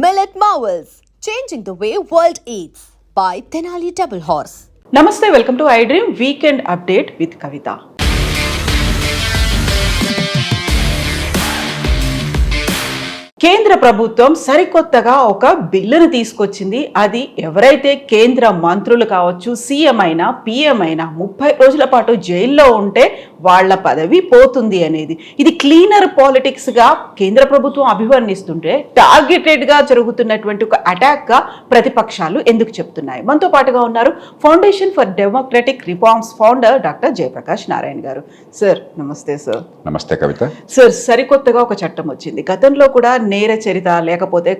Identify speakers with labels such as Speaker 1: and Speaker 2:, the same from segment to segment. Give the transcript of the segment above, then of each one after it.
Speaker 1: Millet Marvels, changing the way world eats by Tenali Double Horse.
Speaker 2: Namaste, welcome to iDream Weekend Update with Kavita. కేంద్ర ప్రభుత్వం సరికొత్తగా ఒక బిల్లును తీసుకొచ్చింది. అది ఎవరైతే కేంద్ర మంత్రులు కావచ్చు, సీఎం అయినా పిఎం అయినా 30 రోజుల పాటు జైల్లో ఉంటే వాళ్ళ పదవి పోతుంది అనేది. ఇది క్లీనర్ పాలిటిక్స్ గా కేంద్ర ప్రభుత్వం అభివర్ణిస్తుంటే టార్గెటెడ్ గా జరుగుతున్నటువంటి ఒక అటాక్ గా ప్రతిపక్షాలు ఎందుకు చెప్తున్నాయి? మనతో పాటుగా ఉన్నారు foundation for democratic reforms founder doctor Jayaprakash Narayana గారు. సార్ నమస్తే. సార్
Speaker 3: నమస్తే కవిత.
Speaker 2: సార్, సరికొత్తగా ఒక చట్టం వచ్చింది. గతంలో కూడా నేర చరిత లేకపోతే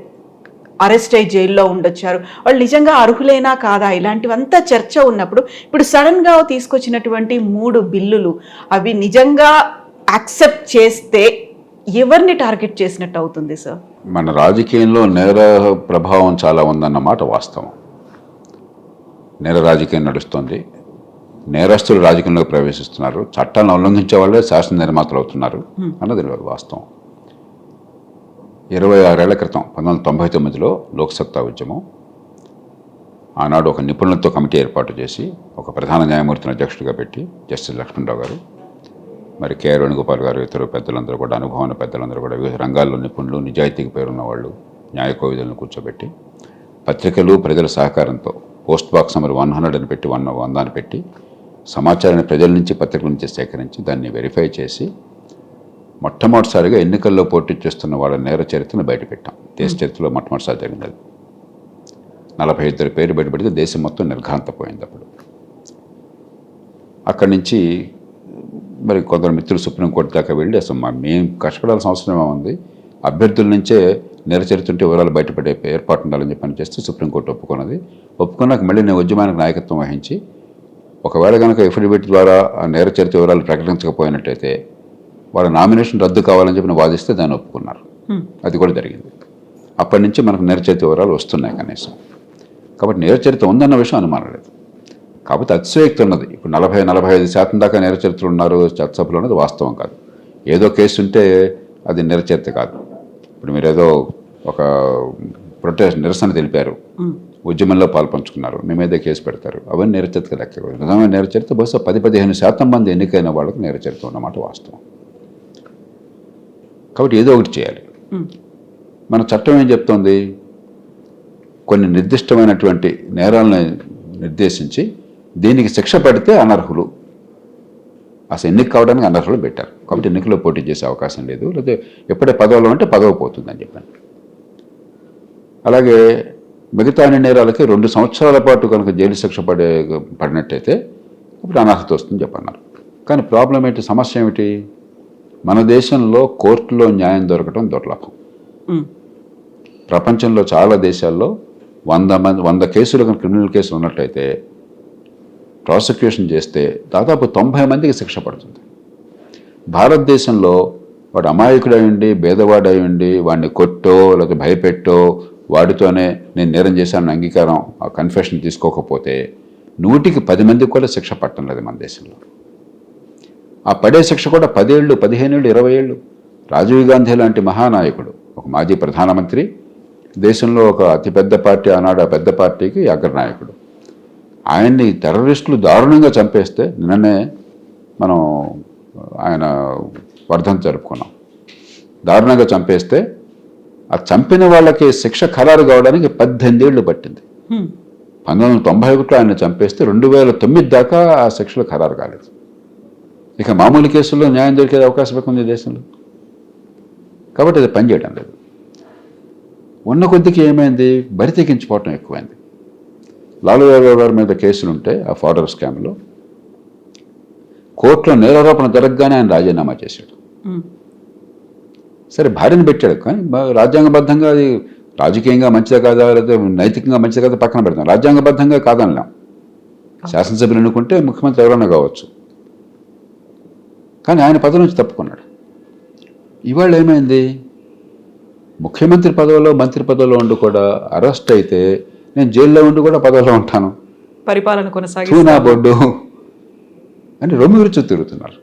Speaker 2: అరెస్ట్ అయ్యి జైల్లో ఉండొచ్చారు, వాళ్ళు నిజంగా అర్హులేనా కాదా, ఇలాంటివంతా చర్చ ఉన్నప్పుడు ఇప్పుడు సడన్గా తీసుకొచ్చినటువంటి 3 బిల్లులు అవి నిజంగా యాక్సెప్ట్ చేస్తే ఎవరిని టార్గెట్ చేసినట్టు అవుతుంది సార్?
Speaker 3: మన రాజకీయంలో నేర ప్రభావం చాలా ఉందన్నమాట వాస్తవం. నేర రాజకీయం నడుస్తుంది, నేరస్తులు రాజకీయంలోకి ప్రవేశిస్తున్నారు, చట్టాలను ఉల్లంఘించే వాళ్ళే శాసన నిర్మాతలు అవుతున్నారు అన్నది వాస్తవం. 26 ఏళ్ల క్రితం 1999లో లోక్సత్తా ఉద్యమం, ఆనాడు ఒక నిపుణులతో కమిటీ ఏర్పాటు చేసి ఒక ప్రధాన న్యాయమూర్తిని అధ్యక్షుడిగా పెట్టి జస్టిస్ లక్ష్మణరావు గారు, మరి కేఆర్ వేణుగోపాల్ గారు, ఇతర పెద్దలందరూ కూడా, అనుభవమైన పెద్దలందరూ కూడా, వివిధ రంగాల్లో నిపుణులు, నిజాయితీకి పేరున్న వాళ్ళు, న్యాయ కోవిదులను కూర్చోబెట్టి పత్రికలు ప్రజల సహకారంతో పోస్ట్ బాక్స్ నెంబర్ 100 అని పెట్టి 100 అని పెట్టి సమాచారాన్ని ప్రజల నుంచి పత్రికల నుంచి సేకరించి దాన్ని వెరిఫై చేసి మొట్టమొదటిసారిగా ఎన్నికల్లో పోటీ చేస్తున్న వాళ్ళ నేర చరిత్రను బయటపెట్టాం. దేశ చరిత్రలో మొట్టమొదటిసారి జరిగింది అది. 42 పేరు బయటపెడితే దేశం మొత్తం నిర్ఘాంతపోయింది. అప్పుడు అక్కడి నుంచి మరి కొందరు మిత్రులు సుప్రీంకోర్టు దాకా వెళ్ళి అసలు మేము కష్టపడాల్సిన అవసరమే ఉంది, అభ్యర్థుల నుంచే నేర చరిత్ర ఉంటే వివరాలు బయటపడే ఏర్పాటు ఉండాలని చెప్పి పని చేస్తే సుప్రీంకోర్టు ఒప్పుకున్నది. ఒప్పుకున్నాక మళ్ళీ నేను ఉద్యమానికి నాయకత్వం వహించి ఒకవేళ కనుక ఎఫిడవిట్ ద్వారా ఆ నేర చరిత్ర వివరాలు ప్రకటించకపోయినట్టయితే వాళ్ళ నామినేషన్ రద్దు కావాలని చెప్పి వాదిస్తే దాన్ని ఒప్పుకున్నారు. అది కూడా జరిగింది. అప్పటి నుంచి మనకు నేర చరిత్ర వివరాలు వస్తున్నాయి కనీసం. కాబట్టి నేర చరిత్ర ఉందన్న విషయం అనుమానం లేదు. కాకపోతే అతిశయోక్తి ఉన్నది. ఇప్పుడు 40-45% దాకా నేర చరిత్రలు ఉన్నారు చట్టసభలో ఉన్నది వాస్తవం కాదు. ఏదో కేసు ఉంటే అది నేర చరిత్ర కాదు. ఇప్పుడు మీరు ఏదో ఒక ప్రొటెస్ట్ నిరసన తెలిపారు, ఉద్యమంలో పాల్పంచుకున్నారు, మీ మీద కేసు పెడతారు, అవన్నీ నేర చరిత్ర లెక్క. నిజమైన నేర చరిత్ర బహుశా 10-15% మంది ఎన్నికైన వాళ్ళకు నేర చరిత్ర ఉన్నమాట వాస్తవం. కాబట్టి ఏదో ఒకటి చేయాలి. మన చట్టం ఏం చెప్తోంది? కొన్ని నిర్దిష్టమైనటువంటి నేరాలను నిర్దేశించి దీనికి శిక్ష పడితే అనర్హులు, అసలు ఎన్నిక కావడానికి అనర్హులు పెట్టారు. కాబట్టి ఎన్నికల్లో పోటీ చేసే అవకాశం లేదు, లేకపోతే ఎప్పుడే పదవిలో ఉంటే పదవి పోతుందని చెప్పాను. అలాగే మిగతా అన్ని నేరాలకి 2 సంవత్సరాల పాటు కనుక జైలు శిక్ష పడినట్టయితే ఇప్పుడు అనర్హత వస్తుందని చెప్పన్నారు. కానీ ప్రాబ్లం ఏంటి, సమస్య ఏమిటి? మన దేశంలో కోర్టులో న్యాయం దొరకడం దుర్లభం. ప్రపంచంలో చాలా దేశాల్లో 100 కేసులు కనుక క్రిమినల్ కేసులు ఉన్నట్టయితే ప్రాసిక్యూషన్ చేస్తే దాదాపు 90 మందికి శిక్ష పడుతుంది. భారతదేశంలో వాడు అమాయకుడు అయ్యండి, భేదవాడు అయ్యండి, వాడిని కొట్టో లేకపోతే భయపెట్టో వాడితోనే నేను నేరం చేశాను అంగీకారం ఆ కన్ఫెషన్ తీసుకోకపోతే 100కి 10 మందికి కూడా శిక్ష పట్టడం లేదు మన దేశంలో. ఆ పడే శిక్ష కూడా 10 ఏళ్ళు, 15 ఏళ్ళు, 20 ఏళ్ళు. రాజీవ్ గాంధీ లాంటి మహానాయకుడు, ఒక మాజీ ప్రధానమంత్రి, దేశంలో ఒక అతిపెద్ద పార్టీ, ఆనాడు ఆ పెద్ద పార్టీకి అగ్రనాయకుడు, ఆయన్ని టెర్రరిస్టులు దారుణంగా చంపేస్తే నిన్ననే మనం ఆయన వర్ధంతి జరుపుకున్నాం. దారుణంగా చంపేస్తే ఆ చంపిన వాళ్ళకి శిక్ష ఖరారు కావడానికి 18 ఏళ్ళు పట్టింది. 1991లో ఆయన చంపేస్తే 2009 దాకా ఆ శిక్షలు ఖరారు కాలేదు. ఇక మామూలు కేసుల్లో న్యాయం దొరికే అవకాశం ఎక్కువ దేశంలో. కాబట్టి అది పనిచేయడం లేదు. ఉన్న కొద్దికి ఏమైంది, బరి తెగించిపోవటం ఎక్కువైంది. లాలూ యాదవ్ గారి మీద కేసులుంటే ఆ ఫార్డర్ స్కామ్లో కోర్టులో నేరారోపణ జరగగానే ఆయన రాజీనామా చేశాడు. సరే భార్యను పెట్టాడు, కానీ రాజ్యాంగబద్ధంగా అది రాజకీయంగా మంచిదా కాదా లేదా నైతికంగా మంచిదా కాదా పక్కన పెడతాం. రాజ్యాంగబద్ధంగా కాదనలేం. శాసనసభ్యులు ఎన్నుకుంటే ముఖ్యమంత్రి ఎవరైనా కావచ్చు, కానీ ఆయన పదవి నుంచి తప్పుకున్నాడు. ఇవాళ ఏమైంది, ముఖ్యమంత్రి పదవిలో మంత్రి పదవిలో ఉండి కూడా అరెస్ట్ అయితే నేను జైల్లో ఉండి కూడా పదవిలో ఉంటాను, పరిపాలన కొనసాగిస్తున్నా బొడ్డు అని రొమ్ము విరుచు తిరుగుతున్నారు.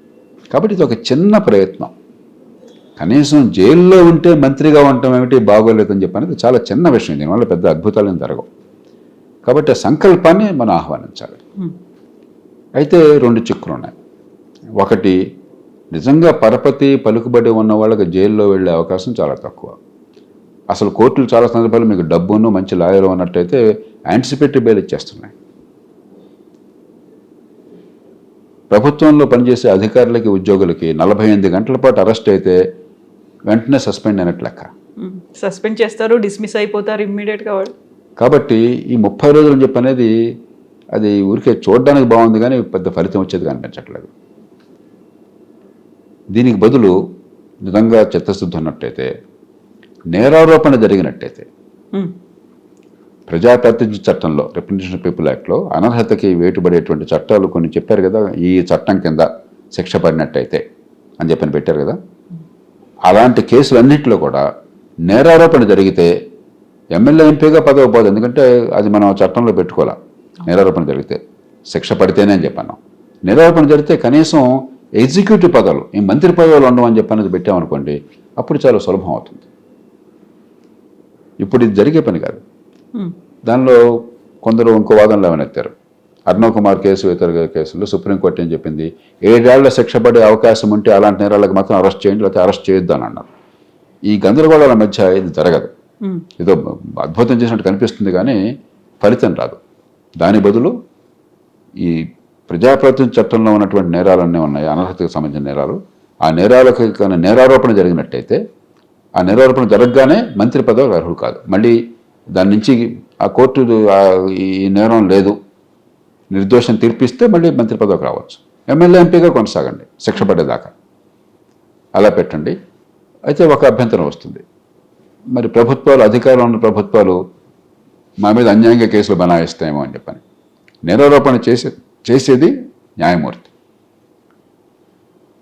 Speaker 3: కాబట్టి ఇది ఒక చిన్న ప్రయత్నం, కనీసం జైల్లో ఉంటే మంత్రిగా ఉండటం ఏమిటి బాగోలేదని చెప్పి అనేది చాలా చిన్న విషయం. దీనివల్ల పెద్ద అద్భుతాలు జరగవు. కాబట్టి ఆ సంకల్పాన్ని మనం ఆహ్వానించాలి. అయితే 2 చిక్కులు ఉన్నాయి. ఒకటి, నిజంగా పరపతి పలుకుబడి ఉన్న వాళ్ళకి జైల్లో వెళ్ళే అవకాశం చాలా తక్కువ. అసలు కోర్టులు చాలా సందర్భాలు మీకు డబ్బును మంచి లాయర్ ఉన్నట్టయితే యాంటిసిపేటరీ బెయిల్ ఇచ్చేస్తున్నాయి. ప్రభుత్వంలో పనిచేసే అధికారులకి ఉద్యోగులకి 48 గంటల పాటు అరెస్ట్ అయితే వెంటనే సస్పెండ్ అయినట్లు లెక్క.
Speaker 2: సస్పెండ్ చేస్తారు, డిస్మిస్ అయిపోతారు ఇమ్మీడియట్గా వాళ్ళు.
Speaker 3: కాబట్టి ఈ 30 రోజులు అని చెప్పి అనేది అది ఊరికే చూడడానికి బాగుంది కానీ పెద్ద ఫలితం వచ్చేది కనిపించట్లేదు. దీనికి బదులు నిజంగా చిత్తశుద్ధి ఉన్నట్టయితే, నేరారోపణ జరిగినట్టయితే ప్రజాప్రాతినిధ్య చట్టంలో, రిప్రజెంటేషన్ ఆఫ్ పీపుల్ యాక్ట్లో అనర్హతకి వేటుబడేటువంటి చట్టాలు కొన్ని చెప్పారు కదా, ఈ చట్టం కింద శిక్ష పడినట్టయితే అని చెప్పని పెట్టారు కదా. అలాంటి కేసులన్నింటిలో కూడా నేరారోపణ జరిగితే ఎమ్మెల్యే ఎంపీగా పదవి పోదు. ఎందుకంటే అది మనం చట్టంలో పెట్టుకోవాలి. నేరారోపణ జరిగితే శిక్ష పడితేనే అని చెప్పాను. నేరారోపణ జరిగితే కనీసం ఎగ్జిక్యూటివ్ పదవులు, ఈ మంత్రి పదవులు ఉండవని చెప్పనేది పెట్టామనుకోండి, అప్పుడు చాలా సులభం అవుతుంది. ఇప్పుడు ఇది జరిగే పని కాదు. దానిలో కొందరు ఇంకో వాదనలు ఏమనెత్తారు. అర్ణవ్ కుమార్ కేసు, ఇతర కేసుల్లో సుప్రీంకోర్టు ఏం చెప్పింది, 7 ఏళ్ల శిక్ష పడే అవకాశం ఉంటే అలాంటి నేరాలకు మాత్రం అరెస్ట్ చేయండి, లేకపోతే అరెస్ట్ చేయొద్దు అని అన్నారు. ఈ గందరగోళాల మధ్య ఇది జరగదు. ఏదో అద్భుతం చేసినట్టు కనిపిస్తుంది కానీ ఫలితం రాదు. దాని బదులు ఈ ప్రజాప్రాతినిధ్య చట్టంలో ఉన్నటువంటి నేరాలన్నీ ఉన్నాయి, అనర్హతకు సంబంధించిన నేరాలు. ఆ నేరాలకు నేరారోపణ జరిగినట్టయితే ఆ నేరారోపణ జరగగానే మంత్రి పదవి అర్హుడు కాదు. మళ్ళీ దాని నుంచి ఆ కోర్టు ఈ నేరం లేదు, నిర్దోషం తీర్పిస్తే మళ్ళీ మంత్రి పదవికి రావచ్చు. ఎమ్మెల్యే ఎంపీగా కొనసాగండి శిక్ష పడేదాకా, అలా పెట్టండి. అయితే ఒక అభ్యంతరం వస్తుంది, మరి ప్రభుత్వాలు, అధికారంలో ఉన్న ప్రభుత్వాలు మా మీద అన్యాయంగా కేసులు బనాయిస్తాయేమో అని చెప్పని. నేరారోపణ చేసేది న్యాయమూర్తి.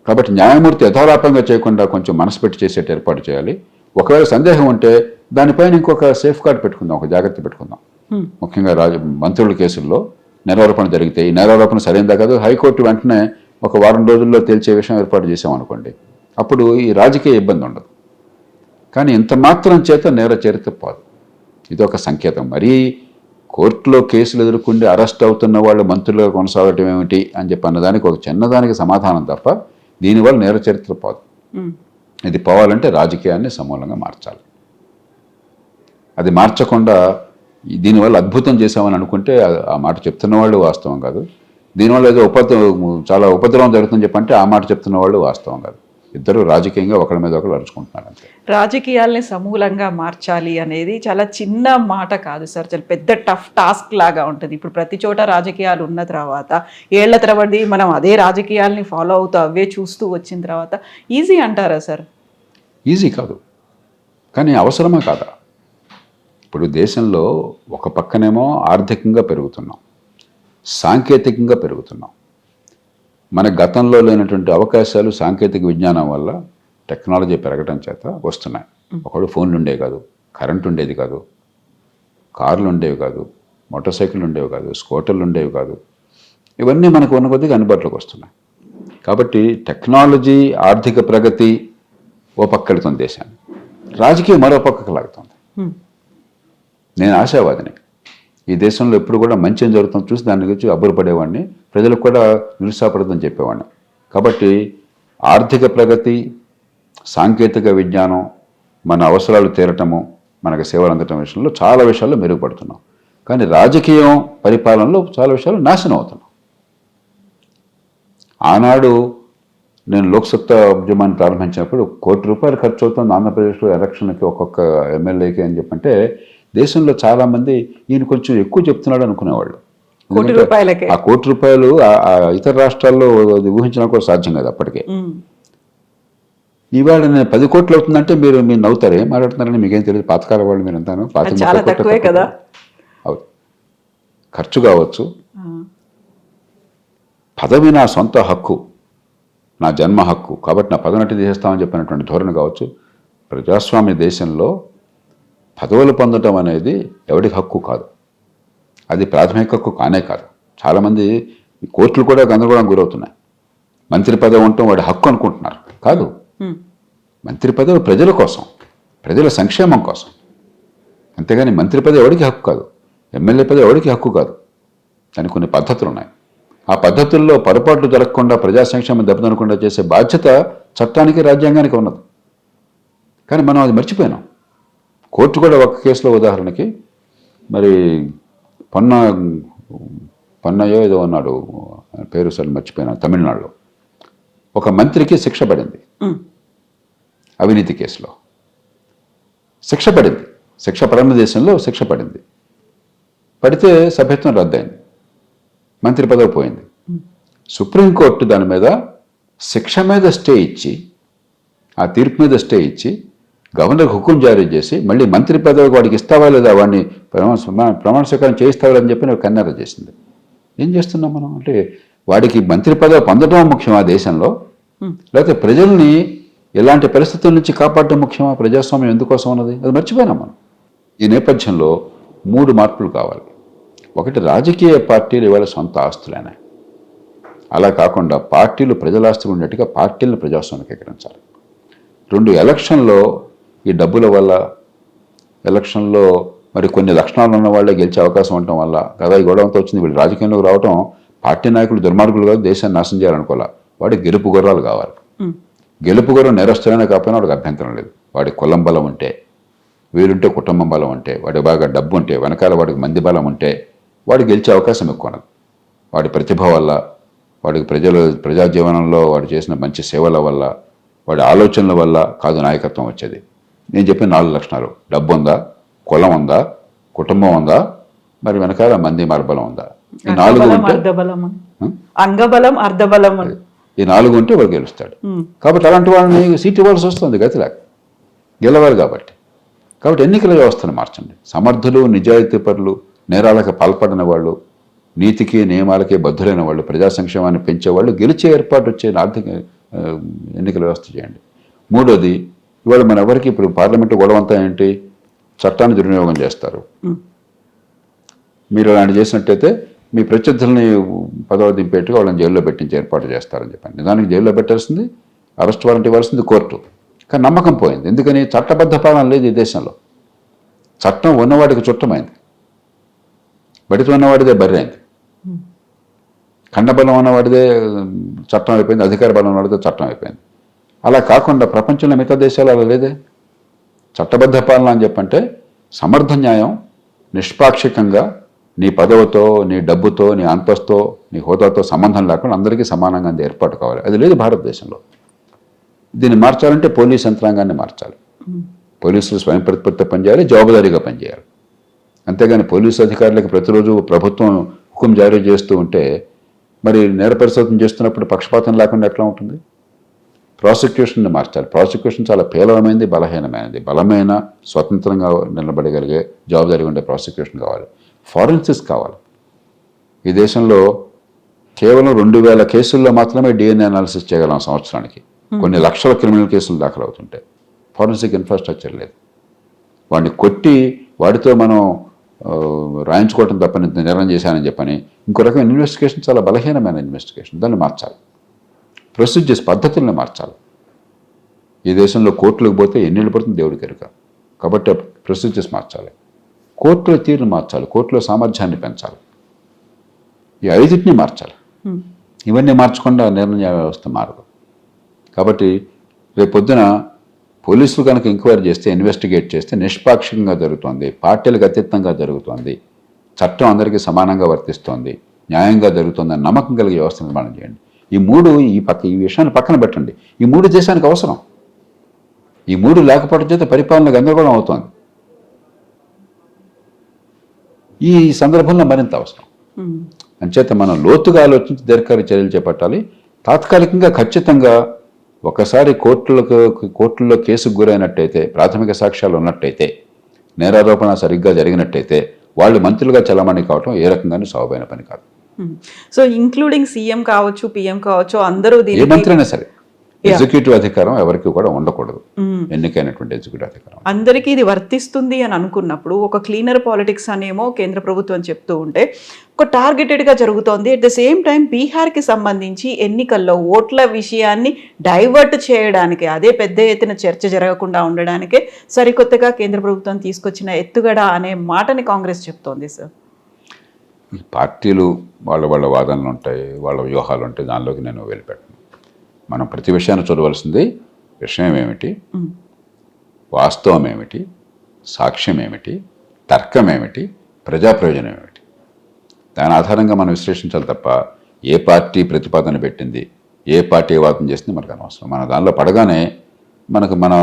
Speaker 3: కాబట్టి న్యాయమూర్తి యథాలాపంగా చేయకుండా కొంచెం మనసు పెట్టి చేసేట ఏర్పాటు చేయాలి. ఒకవేళ సందేహం ఉంటే దానిపైన ఇంకొక సేఫ్ గార్డ్ పెట్టుకుందాం, ఒక జాగ్రత్త పెట్టుకుందాం. ముఖ్యంగా మంత్రుల కేసుల్లో నేరారోపణ జరిగితే, ఈ నేరారోపణ సరైనదా కాదు హైకోర్టు వెంటనే ఒక వారం రోజుల్లో తేల్చే విషయం ఏర్పాటు చేసామనుకోండి, అప్పుడు ఈ రాజకీయ ఇబ్బంది ఉండదు. కానీ ఇంత మాత్రం చేత నేర చరిత్ర పోదు. ఇది ఒక సంకేతం. మరీ కోర్టులో కేసులు ఎదుర్కొండి అరెస్ట్ అవుతున్న వాళ్ళు మంత్రులుగా కొనసాగటం ఏమిటి అని చెప్పి అన్నదానికి ఒక చిన్నదానికి సమాధానం తప్ప దీనివల్ల నేర చరిత్ర పోదు. ఇది పోవాలంటే రాజకీయాన్ని సమూలంగా మార్చాలి. అది మార్చకుండా దీనివల్ల అద్భుతం చేశామని అనుకుంటే ఆ మాట చెప్తున్న వాళ్ళు వాస్తవం కాదు. దీనివల్ల ఏదో చాలా ఉపద్రవం జరుగుతుందని చెప్పంటే ఆ మాట చెప్తున్న వాళ్ళు వాస్తవం కాదు. ఇద్దరు రాజకీయంగా ఒకరి మీద ఒకరు అరుచుకుంటున్నారు అంతే.
Speaker 2: రాజకీయాల్ని సమూలంగా మార్చాలి అనేది చాలా చిన్న మాట కాదు సార్, చాలా పెద్ద టఫ్ టాస్క్ లాగా ఉంటుంది. ఇప్పుడు ప్రతి చోట రాజకీయాలు ఉన్న తర్వాత ఏళ్ల తరబడి మనం అదే రాజకీయాల్ని ఫాలో అవుతూ అవే చూస్తూ వచ్చిన తర్వాత ఈజీ అంటారా సార్?
Speaker 3: ఈజీ కాదు, కానీ అవసరమా కాదా? ఇప్పుడు దేశంలో ఒక పక్కనేమో ఆర్థికంగా పెరుగుతున్నాం, సాంకేతికంగా పెరుగుతున్నాం. మన గతంలో లేనటువంటి అవకాశాలు సాంకేతిక విజ్ఞానం వల్ల, టెక్నాలజీ పెరగడం చేత వస్తున్నాయి. ఒకడు ఫోన్లు ఉండేవి కాదు, కరెంట్ ఉండేది కాదు, కార్లు ఉండేవి కాదు, మోటార్ సైకిళ్ళు ఉండేవి కాదు, స్కూటర్లు ఉండేవి కాదు. ఇవన్నీ మనకు ఉన్న కొద్దిగా అందుబాటులోకి వస్తున్నాయి. కాబట్టి టెక్నాలజీ, ఆర్థిక ప్రగతి ఓ పక్క వెళుతుంది దేశాన్ని, రాజకీయం మరో పక్కకు లాగుతుంది. నేను ఆశావాదిని. ఈ దేశంలో ఎప్పుడు కూడా మంచి ఏం జరుగుతుందో చూసి దాని గురించి అబ్బురపడేవాడిని, ప్రజలకు కూడా నిరుత్సాహపడదని చెప్పేవాడిని. కాబట్టి ఆర్థిక ప్రగతి, సాంకేతిక విజ్ఞానం, మన అవసరాలు తీరటము, మనకు సేవలు అందటం విషయంలో చాలా విషయాల్లో మెరుగుపడుతున్నాం. కానీ రాజకీయం, పరిపాలనలో చాలా విషయాలు నాశనం అవుతున్నాం. ఆనాడు నేను లోక్సత్తా ఉద్యమాన్ని ప్రారంభించినప్పుడు ₹1,00,00,000 ఖర్చు అవుతుంది ఆంధ్రప్రదేశ్లో ఎలక్షన్కి ఒక్కొక్క ఎమ్మెల్యేకి అని చెప్పంటే దేశంలో చాలామంది ఈయన కొంచెం ఎక్కువ చెప్తున్నాడు అనుకునేవాళ్ళు. ఆ ₹1,00,00,000 ఇతర రాష్ట్రాల్లో ఊహించడం కూడా సాధ్యం కాదు అప్పటికే. ఈవేళ నేను 10 కోట్లు అవుతుందంటే మీరు నవ్వుతారు, ఏం మాట్లాడుతున్నారని మీకేం తెలియదు, పాతకాల వాళ్ళు మీరు అంతాను.
Speaker 2: కదా
Speaker 3: ఖర్చు కావచ్చు, పదవి నా సొంత హక్కు, నా జన్మ హక్కు, కాబట్టి నా పదవినట్టు చేస్తామని చెప్పినటువంటి ధోరణి కావచ్చు. ప్రజాస్వామ్య దేశంలో పదవులు పొందడం అనేది ఎవరికి హక్కు కాదు, అది ప్రాథమిక హక్కు కానే కాదు. చాలామంది కోర్టులు కూడా గందరగోళం గురవుతున్నాయి. మంత్రి పదవి ఉండటం వాడి హక్కు అనుకుంటున్నారు, కాదు. మంత్రి పదవి ప్రజల కోసం, ప్రజల సంక్షేమం కోసం, అంతేగాని మంత్రి పదవి ఎవరికి హక్కు కాదు, ఎమ్మెల్యే పదవి ఎవరికి హక్కు కాదు. దానికి కొన్ని పద్ధతులు ఉన్నాయి. ఆ పద్ధతుల్లో పొరపాట్లు జరగకుండా, ప్రజా సంక్షేమం దెబ్బతినకుండా చేసే బాధ్యత చట్టానికి, రాజ్యాంగానికి ఉన్నది. కానీ మనం అది మర్చిపోయినాం. కోర్టు కూడా ఒక కేసులో ఉదాహరణకి మరి పొన్నయ్యో ఏదో అన్నాడు, పేరు సరే మర్చిపోయినా, తమిళనాడులో ఒక మంత్రికి శిక్ష పడింది అవినీతి కేసులో. శిక్ష పడింది, శిక్ష పడిన దేశంలో శిక్ష పడింది. పడితే సభ్యత్వం రద్దయింది, మంత్రి పదవి పోయింది. సుప్రీంకోర్టు దాని మీద శిక్ష మీద స్టే ఇచ్చి, ఆ తీర్పు మీద స్టే ఇచ్చి గవర్నర్కి హుకుం జారీ చేసి మళ్ళీ మంత్రి పదవికి వాడికి ఇస్తావా లేదా, వాడిని ప్రమాణ స్వీకారం చేయిస్తావా అని చెప్పి నాకు కన్నెర చేసింది. ఏం చేస్తున్నాం మనం అంటే, వాడికి మంత్రి పదవి పొందడం ముఖ్యమా దేశంలో, లేకపోతే ప్రజల్ని ఎలాంటి పరిస్థితుల నుంచి కాపాడటం ముఖ్యమా? ప్రజాస్వామ్యం ఎందుకోసం ఉన్నది, అది మర్చిపోయినాం మనం. ఈ నేపథ్యంలో 3 మార్పులు కావాలి. ఒకటి, రాజకీయ పార్టీలు ఇవాళ సొంత ఆస్తులేనా, అలా కాకుండా పార్టీలు ప్రజల ఆస్తులు ఉన్నట్టుగా పార్టీలను ప్రజాస్వామ్యీకరించాలి. 2, ఎలక్షన్లో ఈ డబ్బుల వల్ల, ఎలక్షన్లో మరి కొన్ని లక్షణాలు ఉన్న వాళ్ళే గెలిచే అవకాశం ఉండటం వల్ల కదా ఈ గొడవంతో వచ్చింది. వీళ్ళు రాజకీయంలోకి రావటం, పార్టీ నాయకులు దుర్మార్గులు కాదు, దేశాన్ని నాశనం చేయాలనుకోవాలి. వాడికి గెలుపు గుర్రాలు కావాలి. గెలుపు గుర్రం నేరస్తులైనా కాకపోయినా వాడికి అభ్యంతరం లేదు. వాడి కులం బలం ఉంటే, వీరుంటే కుటుంబం బలం ఉంటే, వాడి బాగా డబ్బు ఉంటే, వెనకాల వాడికి మంది బలం ఉంటే వాడు గెలిచే అవకాశం ఎక్కువ ఉన్నది. వాడి ప్రతిభ వల్ల, వాడికి ప్రజా జీవనంలో వాడు చేసిన మంచి సేవల వల్ల, వాడి ఆలోచనల వల్ల కాదు నాయకత్వం వచ్చేది. నేను చెప్పిన 4 లక్షణాలు: డబ్బు ఉందా, కులం ఉందా, కుటుంబం ఉందా, మరి వెనకాల మంది మార్బలం ఉందా. ఈ 4 ఉంటే,
Speaker 2: అంగబలం, అర్ధబలం,
Speaker 3: ఈ 4 ఉంటే వాడు గెలుస్తాడు. కాబట్టి అలాంటి వాళ్ళని సీట్ ఇవ్వాల్సి వస్తుంది, గతిలేక గెలవాలి. కాబట్టి ఎన్నికల వ్యవస్థను మార్చండి. సమర్థులు, నిజాయితీ పరులు, నేరాలకు పాల్పడిన వాళ్ళు, నీతికి నియమాలకే బద్ధులైన వాళ్ళు, ప్రజా సంక్షేమాన్ని పెంచేవాళ్ళు గెలిచే ఏర్పాటు వచ్చే ఆర్థిక ఎన్నికల వ్యవస్థ చేయండి. 3వది, ఇవాళ మన ఎవరికి ఇప్పుడు పార్లమెంటు గొడవంతా ఏంటి, చట్టాన్ని దుర్వినియోగం చేస్తారు. మీరు అలాంటి చేసినట్టయితే మీ ప్రత్యర్థుల్ని పదవి దింపేట్టుగా వాళ్ళని జైల్లో పెట్టించి ఏర్పాటు చేస్తారని చెప్పండి. నిజానికి జైల్లో పెట్టాల్సింది, అరెస్ట్ వారెంట్ ఇవ్వాల్సింది కోర్టు. కానీ నమ్మకం పోయింది. ఎందుకని? చట్టబద్ధ పాలన లేదు ఈ దేశంలో. చట్టం ఉన్నవాడికి చుట్టమైంది, బడితో ఉన్నవాడిదే బర్రె అయింది. ఖండబలం ఉన్నవాడిదే చట్టం అయిపోయింది, అధికార బలం ఉన్నవాడిదే చట్టం అయిపోయింది. అలా కాకుండా ప్రపంచంలో మిగతా దేశాలు అలా లేదే. చట్టబద్ధ పాలన అని చెప్పంటే సమర్థ న్యాయం, నిష్పాక్షికంగా నీ పదవితో, నీ డబ్బుతో, నీ అంతస్తుతో, నీ హోదాతో సంబంధం లేకుండా అందరికీ సమానంగా ఏర్పాటు కావాలి. అది లేదు భారతదేశంలో. దీన్ని మార్చాలంటే పోలీస్ యంత్రాంగాన్ని మార్చాలి. పోలీసులు స్వయం ప్రతిపత్తి పనిచేయాలి, జవాబుదారీగా పనిచేయాలి. అంతేగాని పోలీసు అధికారులకు ప్రతిరోజు ప్రభుత్వం హుకుం జారీ చేస్తూ ఉంటే మరి నేర పరిశోధన చేస్తున్నప్పుడు పక్షపాతం లేకుండా ఎట్లా ఉంటుంది? ప్రాసిక్యూషన్ని మార్చాలి. ప్రాసిక్యూషన్ చాలా పేలవమైనది, బలహీనమైనది. బలమైన, స్వతంత్రంగా నిలబడగలిగే, జవాబుదారీ ఉండే ప్రాసిక్యూషన్ కావాలి. ఫారెన్సిక్స్ కావాలి. ఈ దేశంలో కేవలం 2000 కేసుల్లో మాత్రమే DNA అనాలిసిస్ చేయగలం సంవత్సరానికి. కొన్ని లక్షల క్రిమినల్ కేసులు దాఖలవుతుంటాయి. ఫారెన్సిక్ ఇన్ఫ్రాస్ట్రక్చర్ లేదు. వాడిని కొట్టి వాడితో మనం రాయించుకోవటం తప్పని, నేరం చేశానని చెప్పని ఇంకో రకమైన ఇన్వెస్టిగేషన్, చాలా బలహీనమైన ఇన్వెస్టిగేషన్. దాన్ని మార్చాలి. ప్రొసీజర్స్, పద్ధతుల్ని మార్చాలి. ఈ దేశంలో కోర్టులకు పోతే ఎన్నేళ్ళు పడుతుంది దేవుడికి ఎరుక. కాబట్టి ప్రొసీజర్స్ మార్చాలి. కోర్టుల తీరును మార్చాలి. కోర్టులో సామర్థ్యాన్ని పెంచాలి. ఈ 5టిని మార్చాలి. ఇవన్నీ మార్చకుండా నిర్ణయ వ్యవస్థ మారదు. కాబట్టి రేపొద్దున పోలీసులు కనుక ఎంక్వైరీ చేస్తే, ఇన్వెస్టిగేట్ చేస్తే నిష్పాక్షికంగా జరుగుతోంది, పార్టీలకు అతీతంగా జరుగుతోంది, చట్టం అందరికీ సమానంగా వర్తిస్తోంది, న్యాయంగా జరుగుతుందని నమ్మకం కలిగే వ్యవస్థ నిర్మాణం చేయండి. ఈ 3 ఈ విషయాన్ని పక్కన పెట్టండి. ఈ 3 దేశానికి అవసరం. ఈ 3 లేకపోవడం చేత పరిపాలన గందరగోళం అవుతోంది. ఈ సందర్భంలో మరింత అవసరం. అంచేత మనం లోతుగా ఆలోచించి దీర్ఘకాలిక చర్యలు చేపట్టాలి. తాత్కాలికంగా ఖచ్చితంగా ఒకసారి కోర్టుల్లో కేసుకు గురైనట్టయితే, ప్రాథమిక సాక్ష్యాలు ఉన్నట్టయితే, నేరారోపణ సరిగ్గా జరిగినట్టయితే వాళ్ళు మంత్రులుగా చలామణి కావటం ఏ రకంగానూ సౌబైన పని కాదు.
Speaker 2: సో ఇంక్లూడింగ్ సీఎం కావచ్చు, పిఎం కావచ్చు, అందరూ
Speaker 3: ఏ మంత్రి అయినా సరే, ఎగ్జిక్యూటివ్ అధికారం ఎవరికి కూడా ఉండకూడదు, ఎన్నికైనటువంటి ఎగ్జిక్యూటివ్ అధికారం.
Speaker 2: అందరికీ ఇది వర్తిస్తుంది అని అనుకున్నప్పుడు ఒక క్లీనర్ పాలిటిక్స్ అనేమో కేంద్ర ప్రభుత్వం చెప్తూ ఉంటే ఒక టార్గెటెడ్గా జరుగుతోంది. అట్ ద సేమ్ టైం బీహార్కి సంబంధించి ఎన్నికల్లో ఓట్ల విషయాన్ని డైవర్ట్ చేయడానికి, అదే పెద్ద ఎత్తున చర్చ జరగకుండా ఉండడానికే సరికొత్తగా కేంద్ర ప్రభుత్వం తీసుకొచ్చిన ఎత్తుగడ అనే మాటని కాంగ్రెస్ చెప్తోంది సార్.
Speaker 3: ఈ పార్టీలు వాళ్ళ వాదనలు ఉంటాయి, వాళ్ళ వ్యూహాలు ఉంటాయి, దానిలోకి నేను వెళ్ళిపెట్టను. మనం ప్రతి విషయాన్ని చూడవలసింది విషయం ఏమిటి, వాస్తవం ఏమిటి, సాక్ష్యం ఏమిటి, తర్కం ఏమిటి, ప్రజా ప్రయోజనం ఏమిటి, దాని ఆధారంగా మనం విశ్లేషించాలి తప్ప ఏ పార్టీ ప్రతిపాదన పెట్టింది, ఏ పార్టీ వాదన చేసింది మనకు అనవసరం. మన దానిలో పడగానే మన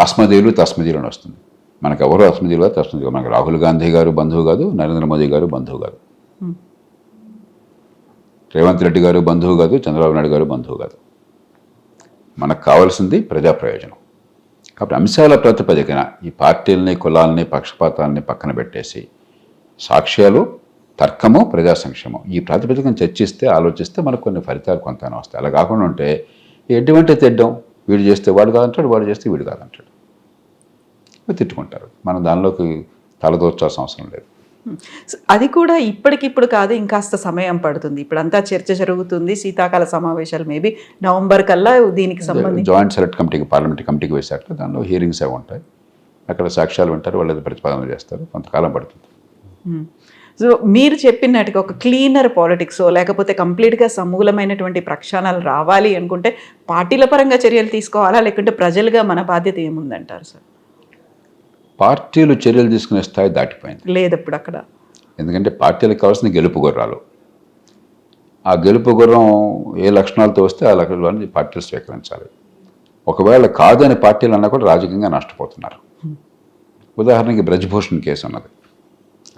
Speaker 3: అస్మదీయులు తస్మదీయులు అని వస్తుంది. మనకు ఎవరు అస్మదీయులు కాదు, తస్మదీయులు. మనకు రాహుల్ గాంధీ గారు బంధువు కాదు, నరేంద్ర మోదీ గారు బంధువు కాదు, రేవంత్ రెడ్డి గారు బంధువు కాదు, చంద్రబాబు నాయుడు గారు బంధువు కాదు. మనకు కావాల్సింది ప్రజా ప్రయోజనం. కాబట్టి అంశాల ప్రాతిపదికన ఈ పార్టీలని, కులాలని, పక్షపాతాలని పక్కన పెట్టేసి సాక్ష్యాలు, తర్కము, ప్రజా సంక్షేమం ఈ ప్రాతిపదికన చర్చిస్తే, ఆలోచిస్తే మనకు కొన్ని ఫలితాలు కొంతనే వస్తాయి. అలా కాకుండా ఉంటే ఎటువంటి తెడ్డం, వీడు చేస్తే వాడు కాదంటాడు, వాడు చేస్తే వీడు కాదంటాడు, తిట్టుకుంటారు. మనం దానిలోకి తలదూర్చాల్సిన అవసరం లేదు.
Speaker 2: అది కూడా ఇప్పటికిప్పుడు కాదు, ఇంకాస్త సమయం పడుతుంది. ఇప్పుడంతా చర్చ జరుగుతుంది, శీతాకాల సమావేశాలు మేబీ నవంబర్ కల్లా దీనికి సంబంధించి
Speaker 3: జాయింట్ సెలెక్ట్ కమిటీకి, పార్లమెంటరీ కమిటీకి వేశాక దానిలో హీరింగ్స్ అవి ఉంటాయి, అక్కడ సాక్ష్యాలు వింటారు, వాళ్ళు ప్రతిపాదనలు చేస్తారు, కొంతకాలం పడుతుంది.
Speaker 2: సో మీరు చెప్పినట్టుగా ఒక క్లీనర్ పాలిటిక్స్ లేకపోతే కంప్లీట్గా సమూలమైనటువంటి ప్రక్షాళనలు రావాలి అనుకుంటే పార్టీల పరంగా చర్యలు తీసుకోవాలా, లేకుంటే ప్రజలుగా మన బాధ్యత ఏముందంటారు సార్?
Speaker 3: పార్టీలు చర్యలు తీసుకునే స్థాయి దాటిపోయింది
Speaker 2: లేదప్పుడు అక్కడ.
Speaker 3: ఎందుకంటే పార్టీలకు కావాల్సిన గెలుపు గుర్రాలు, ఆ గెలుపు గుర్రం ఏ లక్షణాలతో వస్తే ఆ లక్షణాలను పార్టీలు స్వీకరించాలి. ఒకవేళ కాదని పార్టీలు అన్నా కూడా రాజకీయంగా నష్టపోతున్నారు. ఉదాహరణకి బ్రజ్భూషణ్ కేసు ఉన్నది,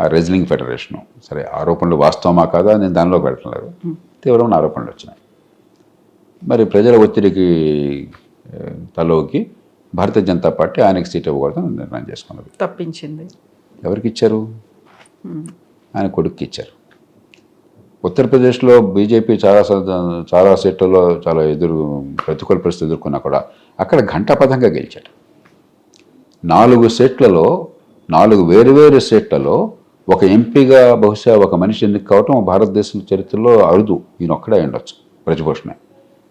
Speaker 3: ఆ రెజ్లింగ్ ఫెడరేషను. సరే, ఆరోపణలు వాస్తవమా కాదా నేను దానిలోకి వెళ్ళట్లేదు, తీవ్రమైన ఆరోపణలు వచ్చినాయి. మరి ప్రజల ఒత్తిడికి తలోకి భారతీయ జనతా పార్టీ ఆయనకి సీట్ ఇవ్వకూడదని నిర్ణయం చేసుకున్నది,
Speaker 2: తప్పించింది.
Speaker 3: ఎవరికి ఇచ్చారు? ఆయన కొడుక్కి ఇచ్చారు. ఉత్తరప్రదేశ్లో బీజేపీ చాలా సీట్లలో చాలా ప్రతికూల పరిస్థితి ఎదుర్కొన్నా కూడా అక్కడ ఘంటాపథంగా గెలిచాడు. 4 సీట్లలో, 4 వేరువేరు సీట్లలో ఒక ఎంపీగా బహుశా ఒక మనిషి ఎన్నిక కావటం భారతదేశం చరిత్రలో అరుదు. ఈయన ఒక్కడే ఉండొచ్చు, బ్రజ్భూషణే.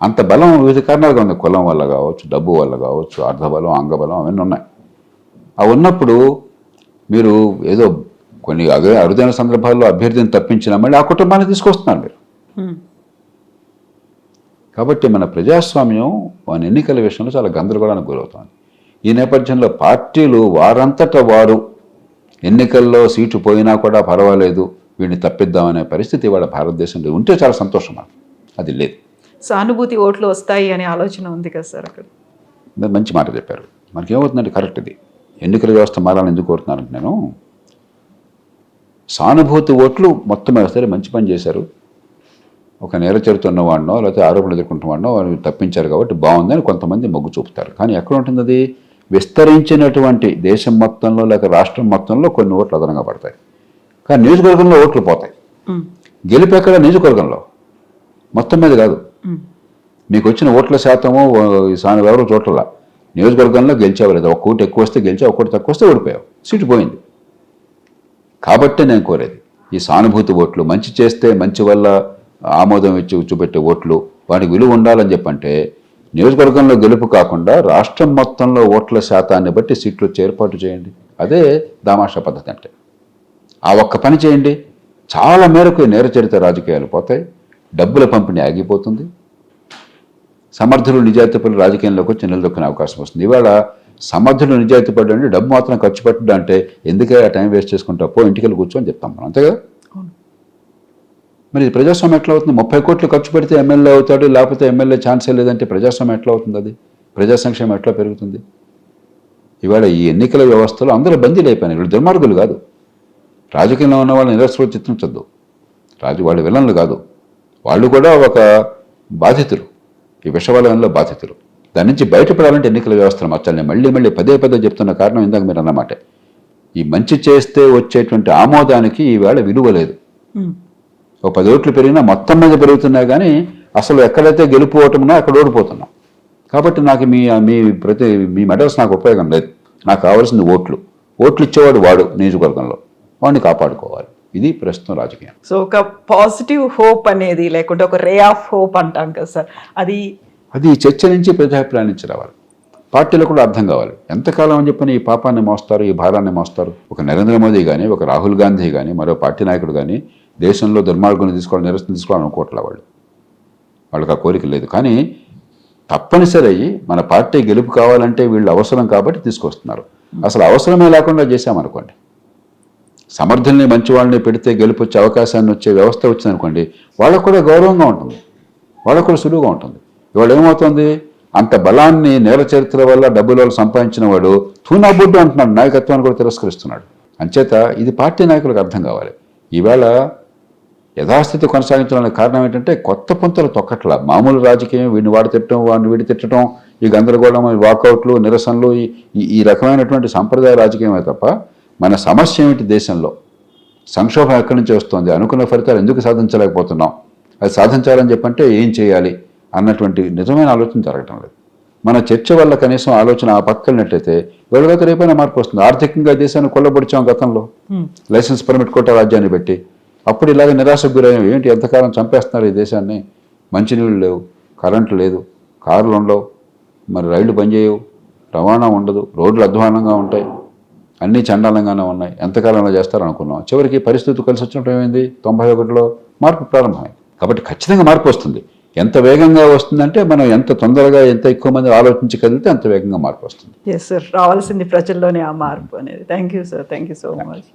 Speaker 3: అంత బలం వివిధ కారణాలుగా ఉంది, కులం వల్ల కావచ్చు, డబ్బు వల్ల కావచ్చు, అర్ధబలం, అంగబలం అవన్నీ ఉన్నాయి. అవి ఉన్నప్పుడు మీరు ఏదో కొన్ని అరుదైన సందర్భాల్లో అభ్యర్థిని తప్పించినా మళ్ళీ ఆ కుటుంబాన్ని తీసుకొస్తున్నారు మీరు. కాబట్టి మన ప్రజాస్వామ్యం మన ఎన్నికల విషయంలో చాలా గందరగోళానికి గురవుతుంది. ఈ నేపథ్యంలో పార్టీలు వారంతటా వారు ఎన్నికల్లో సీటు పోయినా కూడా పర్వాలేదు, వీడిని తప్పిద్దామనే పరిస్థితి ఇవాళ భారతదేశంలో ఉంటే చాలా సంతోషం. అది లేదు.
Speaker 2: సానుభూతి ఓట్లు వస్తాయి అనే ఆలోచన ఉంది కదా సార్ అక్కడ.
Speaker 3: మంచి మాట చెప్పారు. మనకేమవుతుందంటే కరెక్ట్, ఇది ఎన్నికల వ్యవస్థ మారాలని ఎందుకు కోరుతున్నానంటే, నేను సానుభూతి ఓట్లు మొత్తం సరే మంచి పని చేశారు, ఒక నేర చరిత్ర ఉన్నవాడినో లేకపోతే ఆరోపణలు ఎదుర్కొంటున్నవాడినో వాళ్ళు తప్పించారు కాబట్టి బాగుందని కొంతమంది మొగ్గు చూపుతారు. కానీ ఎక్కడ ఉంటుంది అది? విస్తరించినటువంటి దేశం మొత్తంలో లేక రాష్ట్రం మొత్తంలో కొన్ని ఓట్లు అదనంగా పడతాయి, కానీ నియోజకవర్గంలో ఓట్లు పోతాయి. గెలుపు ఎక్కడ? నియోజకవర్గంలో, మొత్తం మీద కాదు. మీకు వచ్చిన ఓట్ల శాతము ఎవరో చోట్ల నియోజకవర్గంలో గెలిచావు లేదా, ఒక కోటి ఎక్కువ వస్తే గెలిచావు, ఒక కోటి తక్కువ వస్తే ఓడిపోయావు, సీటు పోయింది. కాబట్టి నేను కోరేది ఈ సానుభూతి ఓట్లు, మంచి చేస్తే మంచి వల్ల ఆమోదం ఇచ్చి చూపెట్టే ఓట్లు, వాటికి విలువ ఉండాలని చెప్పంటే నియోజకవర్గంలో గెలుపు కాకుండా రాష్ట్రం మొత్తంలో ఓట్ల శాతాన్ని బట్టి సీట్లు ఏర్పాటు చేయండి. అదే దామాషా పద్ధతి అంటే. ఆ ఒక్క పని చేయండి, చాలా మేరకు నేర చరిత్ర రాజకీయాలు పోతాయి, డబ్బుల పంపిణీ ఆగిపోతుంది, సమర్థులు నిజాయితీపరులు రాజకీయంలోకి వచ్చి నిలదొక్కునే అవకాశం వస్తుంది. ఇవాళ సమర్థులు నిజాయితీపరులు అంటే డబ్బు మాత్రం ఖర్చు పెట్టడం అంటే ఎందుకే ఆ టైం వేస్ట్ చేసుకుంటా, పో ఇంటికి వెళ్ళి కూర్చొని చెప్తాం మనం, అంతే కదా. మరి ప్రజాస్వామ్యం ఎట్లా అవుతుంది? 30 కోట్లు ఖర్చు పెడితే ఎమ్మెల్యే అవుతాడు, లేకపోతే ఎమ్మెల్యే ఛాన్సే లేదంటే ప్రజాస్వామ్యం ఎట్లా అవుతుంది? అది ప్రజా సంక్షేమం ఎట్లా పెరుగుతుంది? ఇవాళ ఈ ఎన్నికల వ్యవస్థలో అందరూ బందీలు అయిపోయినాయి. వీళ్ళు దుర్మార్గులు కాదు, రాజకీయంలో ఉన్న వాళ్ళని నిరసన చిత్రించద్దు, వాళ్ళు విలన్లు కాదు, వాళ్ళు కూడా ఒక బాధితులు, ఈ విషవలయంలో బాధితులు. దాని నుంచి బయటపడాలంటే ఎన్నికల వ్యవస్థను మార్చాలి. నేను మళ్ళీ పదే చెప్తున్న కారణం ఇందాక మీరు అన్నమాట, ఈ మంచి చేస్తే వచ్చేటువంటి ఆమోదానికి ఈవేళ విలువ లేదు. ఒక 10 ఓట్లు పెరిగినా మొత్తం మీద పెరుగుతున్నా కానీ అసలు ఎక్కడైతే గెలుపు ఓటమున్నా అక్కడ ఓడిపోతున్నాం. కాబట్టి నాకు మీ మెడల్స్ నాకు ఉపయోగం లేదు. నాకు కావాల్సింది ఓట్లు ఇచ్చేవాడు వాడు నియోజకవర్గంలో, వాడిని కాపాడుకోవాలి. ఇది ప్రస్తుతం రాజకీయం.
Speaker 2: సో ఒక పాజిటివ్ హోప్ అనేది, లేకుంటే ఒక రే ఆఫ్ హోప్ అంటాం కదా సార్, అది
Speaker 3: చర్చ నుంచి ప్రజాభిప్రాయం నుంచి రావాలి. పార్టీలో కూడా అర్థం కావాలి. ఎంతకాలం అని చెప్పని ఈ పాపాన్ని మోస్తారు, ఈ భారాన్ని మోస్తారు. ఒక నరేంద్ర మోదీ కానీ, ఒక రాహుల్ గాంధీ కానీ, మరో పార్టీ నాయకుడు కానీ దేశంలో దుర్మార్గుని తీసుకోవాలి, నిరసన తీసుకోవాలని అనుకోవట్లే. వాళ్ళకి ఆ కోరిక లేదు. కానీ తప్పనిసరి అయ్యి మన పార్టీ గెలుపు కావాలంటే వీళ్ళు అవసరం కాబట్టి తీసుకొస్తున్నారు. అసలు అవసరమే లేకుండా చేశామనుకోండి, సమర్థుల్ని మంచి వాళ్ళని పెడితే గెలుపు వచ్చే అవకాశాన్ని వచ్చే వ్యవస్థ వచ్చిందనుకోండి, వాళ్ళకు కూడా గౌరవంగా ఉంటుంది, వాళ్ళకు కూడా సులువుగా ఉంటుంది. ఇవాళ ఏమవుతుంది, అంత బలాన్ని నేర చరిత్ర వల్ల డబ్బుల వల్ల సంపాదించిన వాడు తూనా బొడ్డు అంటున్నాడు, నాయకత్వాన్ని కూడా తిరస్కరిస్తున్నాడు. అంచేత ఇది పార్టీ నాయకులకు అర్థం కావాలి. ఈవేళ యథాస్థితి కొనసాగించడానికి కారణం ఏంటంటే కొత్త పొంతలు తొక్కట్ల. మామూలు రాజకీయం, వీడిని వాడు తిట్టడం, వాడిని వీడి తిట్టడం, ఈ గందరగోళం, వాకౌట్లు, నిరసనలు, ఈ రకమైనటువంటి సంప్రదాయ రాజకీయమే తప్ప మన సమస్య ఏమిటి, దేశంలో సంక్షోభం ఎక్కడి నుంచి వస్తుంది, అనుకున్న ఫలితాలు ఎందుకు సాధించలేకపోతున్నాం, అది సాధించాలని చెప్పంటే ఏం చేయాలి అన్నటువంటి నిజమైన ఆలోచన జరగటం లేదు. మన చర్చ వల్ల కనీసం ఆలోచన ఆ పక్కనట్లయితే వేళగత రేపైనా మార్పు వస్తుంది. ఆర్థికంగా దేశాన్ని కొల్లబొడిచాం గతంలో, లైసెన్స్ పర్మిట్ కోట రాజ్యాన్ని పెట్టి. అప్పుడు ఇలాగ నిరాశకు గురయ్యాం. ఏంటి ఎంతకాలం చంపేస్తున్నారు ఈ దేశాన్ని, మంచినీళ్ళు లేవు, కరెంటు లేదు, కార్లు ఉండవు, మరి రైళ్లు పనిచేయవు, రవాణా ఉండదు, రోడ్లు అధ్వానంగా ఉంటాయి, అన్నీ చండాలంగానే ఉన్నాయి. ఎంతకాలంలో చేస్తారనుకున్నాం. చివరికి పరిస్థితి కలిసి వచ్చినట్టు ఏమైంది, 91లో మార్పు ప్రారంభమైంది. కాబట్టి ఖచ్చితంగా మార్పు వస్తుంది. ఎంత వేగంగా వస్తుందంటే మనం ఎంత తొందరగా, ఎంత ఎక్కువ మంది ఆలోచించి కదిలితే అంత వేగంగా మార్పు వస్తుంది.
Speaker 2: ఎస్ సార్, రావాల్సింది ప్రజల్లోనే ఆ మార్పు అనేది. Thank you sir, thank you so much.